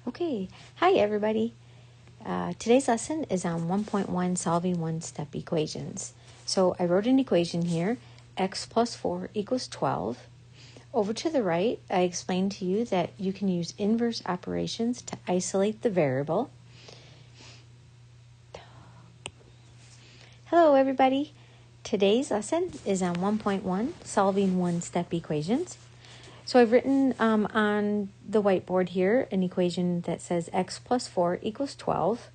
Okay, hi everybody. Today's lesson is on 1.1 solving one-step equations. So I wrote an equation here, x plus 4 equals 12. Over to the right, I explained to you that you can use inverse operations to isolate the variable. Hello everybody. Today's lesson is on 1.1 solving one-step equations. So I've written on the whiteboard here an equation that says x plus 4 equals 12.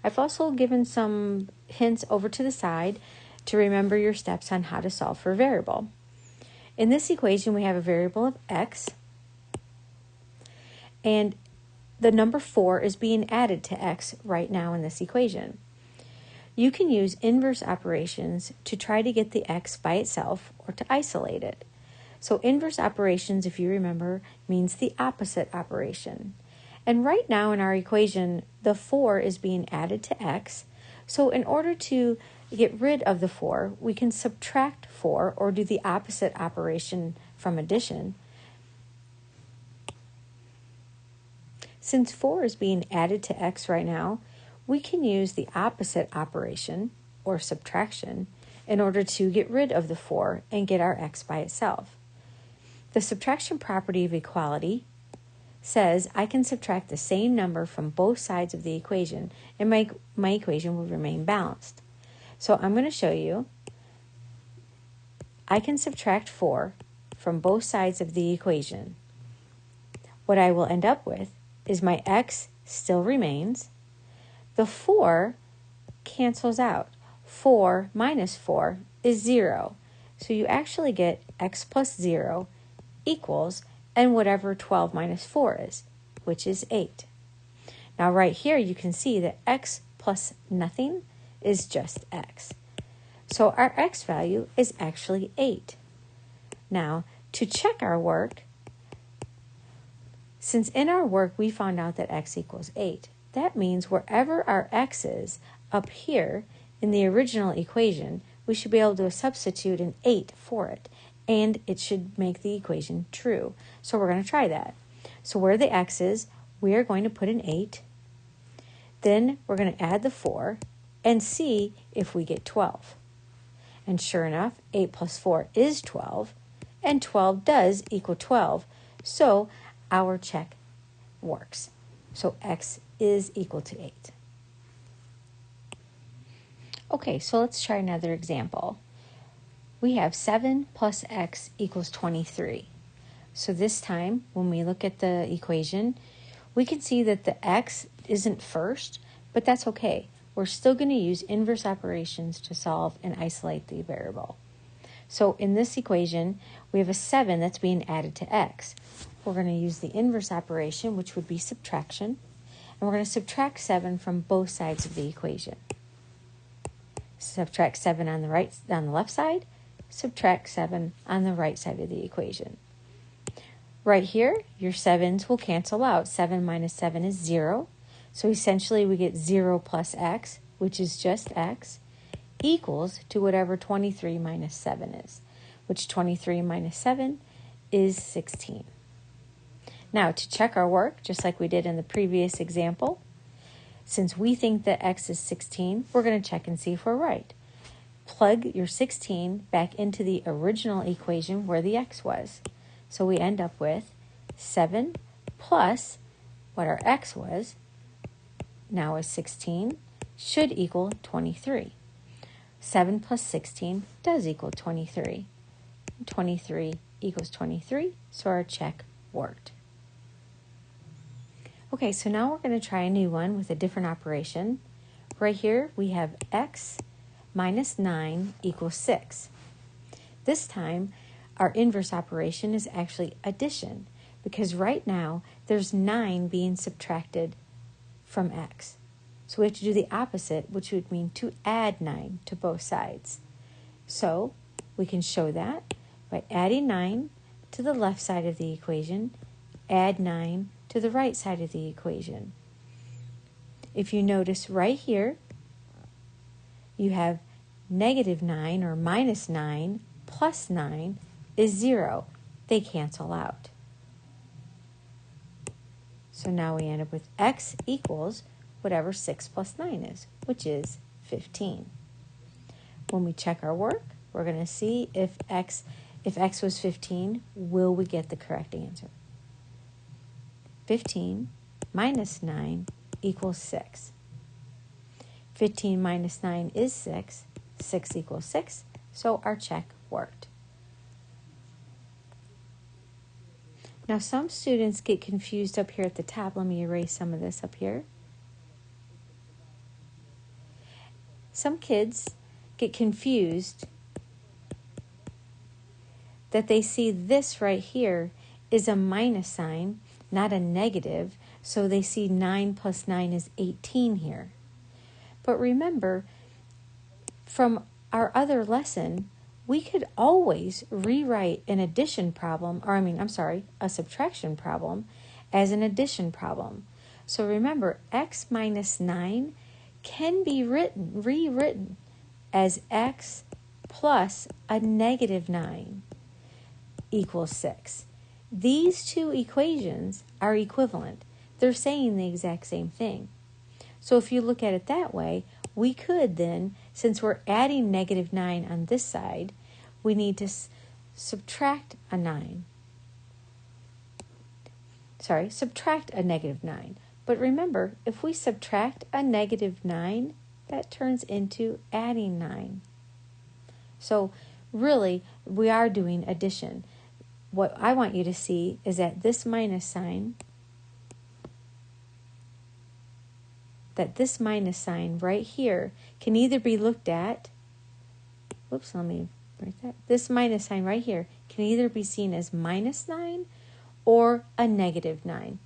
I've also given some hints over to the side to remember your steps on how to solve for a variable. In this equation, we have a variable of x, and the number 4 is being added to x right now in this equation. You can use inverse operations to try to get the x by itself or to isolate it. So inverse operations, if you remember, means the opposite operation. And right now in our equation, the 4 is being added to x. So in order to get rid of the 4, we can subtract 4 or do the opposite operation from addition. Since 4 is being added to x right now, we can use the opposite operation or subtraction in order to get rid of the 4 and get our x by itself. The subtraction property of equality says I can subtract the same number from both sides of the equation and my equation will remain balanced. So I'm going to show you I can subtract 4 from both sides of the equation. What I will end up with is my x still remains. The 4 cancels out. 4 minus 4 is 0. So you actually get x plus 0 equals, and whatever 12 minus 4 is, which is 8. Now right here you can see that x plus nothing is just x. So our x value is actually 8. Now to check our work, since in our work we found out that x equals 8, that means wherever our x is up here in the original equation, we should be able to substitute an 8 for it. And it should make the equation true. So we're going to try that. So where the x is, we are going to put an 8. Then we're going to add the 4 and see if we get 12. And sure enough, 8 plus 4 is 12, and 12 does equal 12. So our check works. So x is equal to 8. Okay, so let's try another example. We have 7 plus x equals 23. So this time, when we look at the equation, we can see that the x isn't first, but that's okay. We're still going to use inverse operations to solve and isolate the variable. So in this equation, we have a 7 that's being added to x. We're going to use the inverse operation, which would be subtraction, and we're going to subtract 7 from both sides of the equation. Subtract 7 on the left side, subtract 7 on the right side of the equation. Right here, your 7s will cancel out. 7 minus 7 is 0. So essentially we get 0 plus x, which is just x, equals to whatever 23 minus 7 is, which 23 minus 7 is 16. Now to check our work, just like we did in the previous example, since we think that x is 16, we're going to check and see if we're right. Plug your 16 back into the original equation where the x was. So we end up with 7 plus what our x was, now is 16, should equal 23. 7 plus 16 does equal 23. 23 equals 23, so our check worked. Okay, so now we're going to try a new one with a different operation. Right here we have x minus 9 equals 6. This time, our inverse operation is actually addition, because right now there's 9 being subtracted from x. So we have to do the opposite, which would mean to add 9 to both sides. So we can show that by adding 9 to the left side of the equation, add 9 to the right side of the equation. If you notice right here, you have negative 9 or minus 9 plus 9 is 0. They cancel out. So now we end up with x equals whatever 6 plus 9 is, which is 15. When we check our work, we're going to see if x was 15, will we get the correct answer? 15 minus 9 equals 6. 15 minus 9 is 6. 6 equals 6, so our check worked. Now some students get confused up here at the top. Let me erase some of this up here. Some kids get confused that they see this right here is a minus sign, not a negative, so they see 9 plus 9 is 18 here. But remember, from our other lesson, we could always rewrite an addition problem, a subtraction problem as an addition problem. So remember, x minus 9 can be rewritten as x plus a negative 9 equals 6. These two equations are equivalent. They're saying the exact same thing. So if you look at it that way, we could then, since we're adding negative 9 on this side, we need to subtract a negative 9. But remember, if we subtract a negative 9, that turns into adding 9. So really, we are doing addition. What I want you to see is that this minus sign right here can either be looked at, this minus sign right here can either be seen as minus 9 or a negative 9.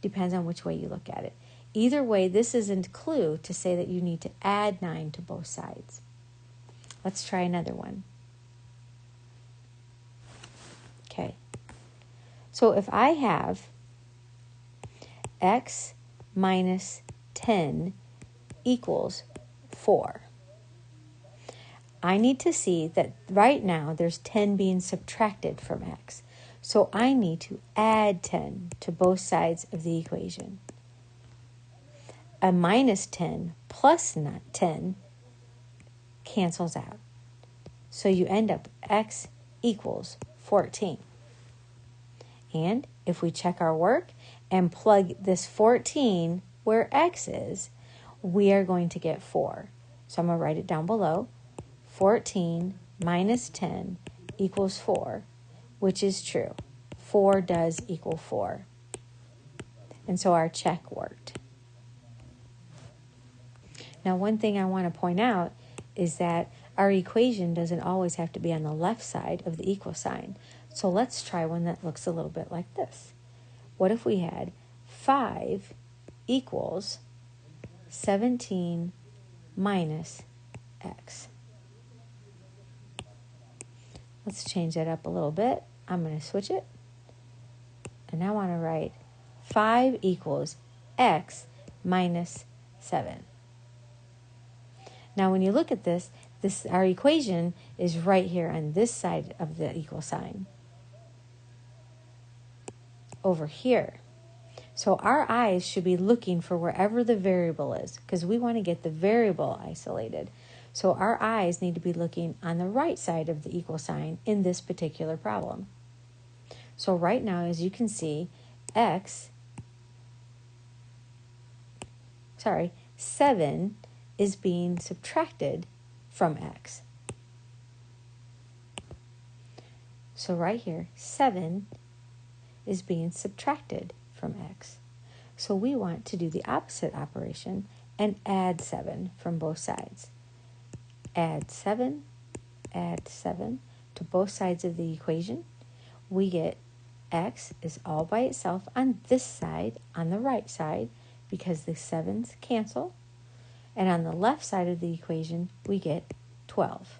Depends on which way you look at it. Either way, this is a clue to say that you need to add 9 to both sides. Let's try another one. Okay. So if I have x minus 10 equals 4, I need to see that right now there's 10 being subtracted from x. So I need to add 10 to both sides of the equation. A minus 10 plus 10 cancels out. So you end up x equals 14. And if we check our work and plug this 14 where x is, we are going to get 4. So I'm going to write it down below. 14 minus 10 equals 4, which is true. 4 does equal 4. And so our check worked. Now, one thing I want to point out is that our equation doesn't always have to be on the left side of the equal sign. So let's try one that looks a little bit like this. What if we had 5 equals 17 minus x? Let's change that up a little bit. I'm going to switch it. And I want to write 5 equals x minus 7. Now when you look at this, our equation is right here on this side of the equal sign. Over here. So our eyes should be looking for wherever the variable is, because we want to get the variable isolated. So our eyes need to be looking on the right side of the equal sign in this particular problem. So right now, as you can see, 7 is being subtracted from x. So right here, 7 is being subtracted from x. So we want to do the opposite operation and add 7 from both sides. Add 7 to both sides of the equation. We get x is all by itself on this side, on the right side, because the 7's cancel. And on the left side of the equation, we get 12.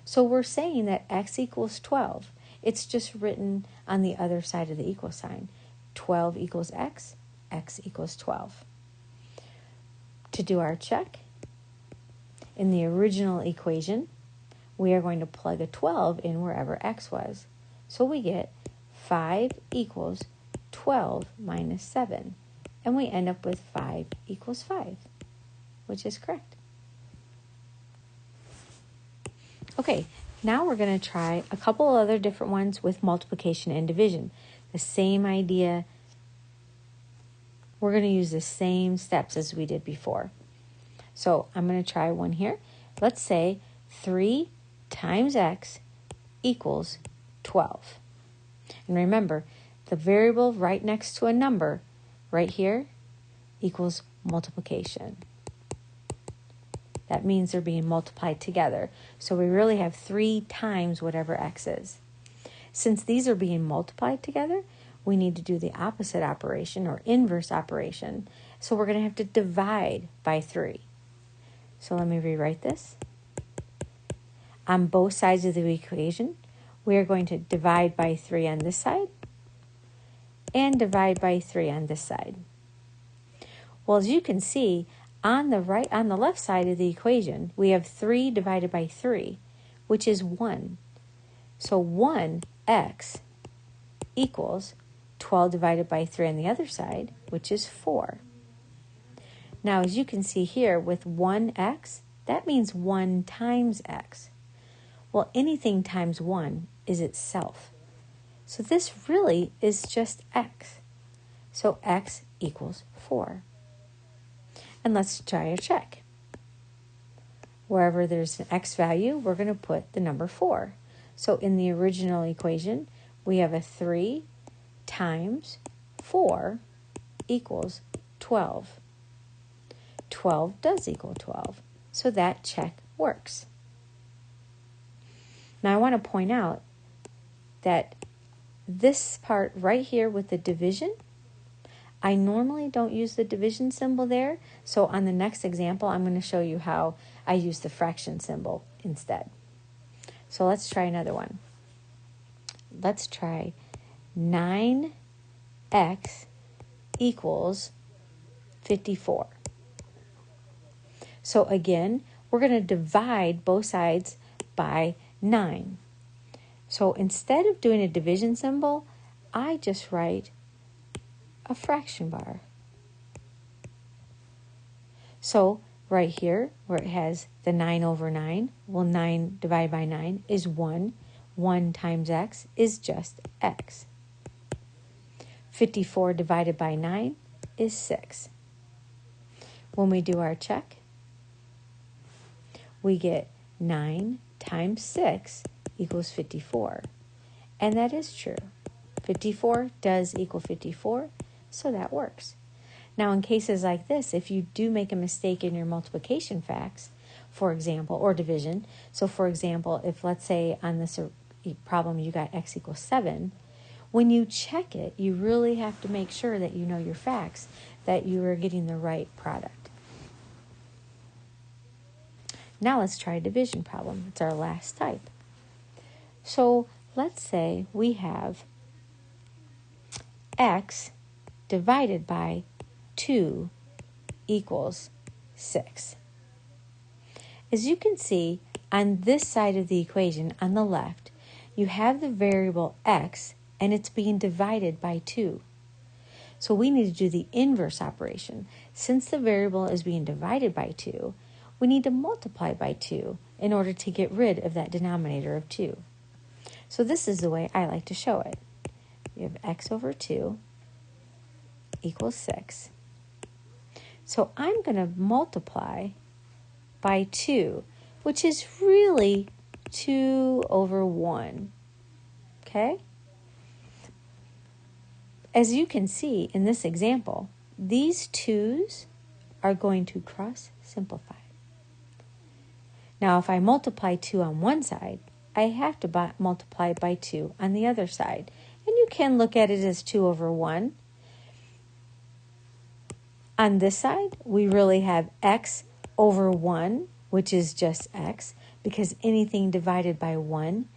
So we're saying that x equals 12. It's just written on the other side of the equal sign. 12 equals x, x equals 12. To do our check, in the original equation, we are going to plug a 12 in wherever x was. So we get 5 equals 12 minus 7. And we end up with 5 equals 5, which is correct. Okay, now we're going to try a couple other different ones with multiplication and division. The same idea. We're going to use the same steps as we did before. So I'm going to try one here. Let's say 3 times x equals 12. And remember, the variable right next to a number, right here, equals multiplication. That means they're being multiplied together. So we really have 3 times whatever x is. Since these are being multiplied together, we need to do the opposite operation or inverse operation. So we're going to have to divide by 3. So let me rewrite this. On both sides of the equation, we are going to divide by 3 on this side and divide by 3 on this side. Well, as you can see, on the left side of the equation, we have 3 divided by 3, which is 1. So 1x equals 12 divided by 3 on the other side, which is 4. Now, as you can see here, with 1x, that means 1 times x. Well, anything times 1 is itself. So this really is just x. So x equals 4. And let's try a check. Wherever there's an x value, we're going to put the number 4. So in the original equation, we have a 3 times 4 equals 12. 12 does equal 12, so that check works. Now I want to point out that this part right here with the division, I normally don't use the division symbol there, so on the next example I'm going to show you how I use the fraction symbol instead. So let's try another one. Let's try 9x equals 54. So again, we're going to divide both sides by 9. So instead of doing a division symbol, I just write a fraction bar. So right here, where it has the 9 over 9, well, 9 divided by 9 is 1. 1 times x is just x. 54 divided by 9 is 6. When we do our check, we get 9 times 6 equals 54. And that is true. 54 does equal 54, so that works. Now, in cases like this, if you do make a mistake in your multiplication facts, for example, or division, so for example, if let's say on this problem you got x equals 7, when you check it, you really have to make sure that you know your facts, that you are getting the right product. Now let's try a division problem. It's our last type. So let's say we have x divided by 2 equals 6. As you can see, on this side of the equation, on the left, you have the variable x, and it's being divided by 2. So we need to do the inverse operation. Since the variable is being divided by 2, we need to multiply by 2 in order to get rid of that denominator of 2. So this is the way I like to show it. We have x over 2 equals 6. So I'm going to multiply by 2, which is really 2 over 1. Okay? As you can see in this example, these 2's are going to cross simplify. Now, if I multiply 2 on one side, I have to multiply by 2 on the other side. And you can look at it as 2 over 1. On this side, we really have x over 1, which is just x, because anything divided by 1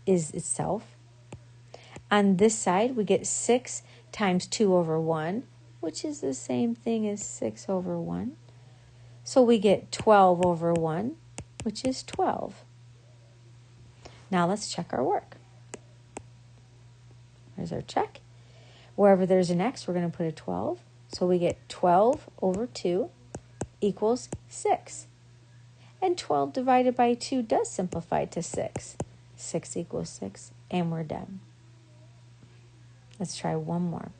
is itself. On this side, we get 6 times 2 over 1, which is the same thing as 6 over 1. So we get 12 over 1, which is 12. Now let's check our work. There's our check. Wherever there's an x, we're going to put a 12. So we get 12 over 2 equals 6. And 12 divided by 2 does simplify to 6. 6 equals 6, and we're done. Let's try one more.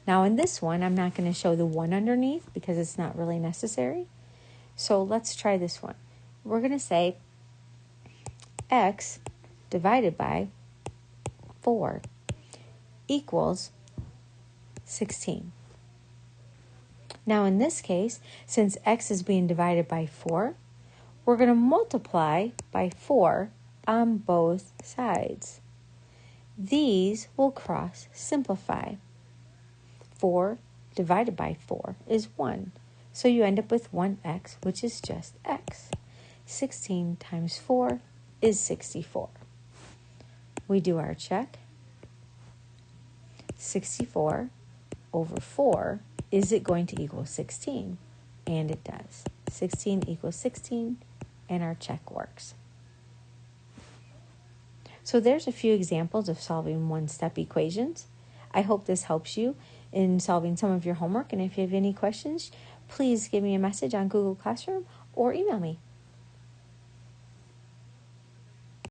Now in this one, I'm not going to show the 1 underneath because it's not really necessary. So let's try this one. We're going to say x divided by 4 equals 16. Now in this case, since x is being divided by 4, we're going to multiply by 4 on both sides. These will cross simplify. 4 divided by 4 is 1. So you end up with 1x, which is just x. 16 times 4 is 64. We do our check. 64 over 4, is it going to equal 16? And it does. 16 equals 16, and our check works. So there's a few examples of solving one-step equations. I hope this helps you in solving some of your homework, and if you have any questions, please give me a message on Google Classroom or email me.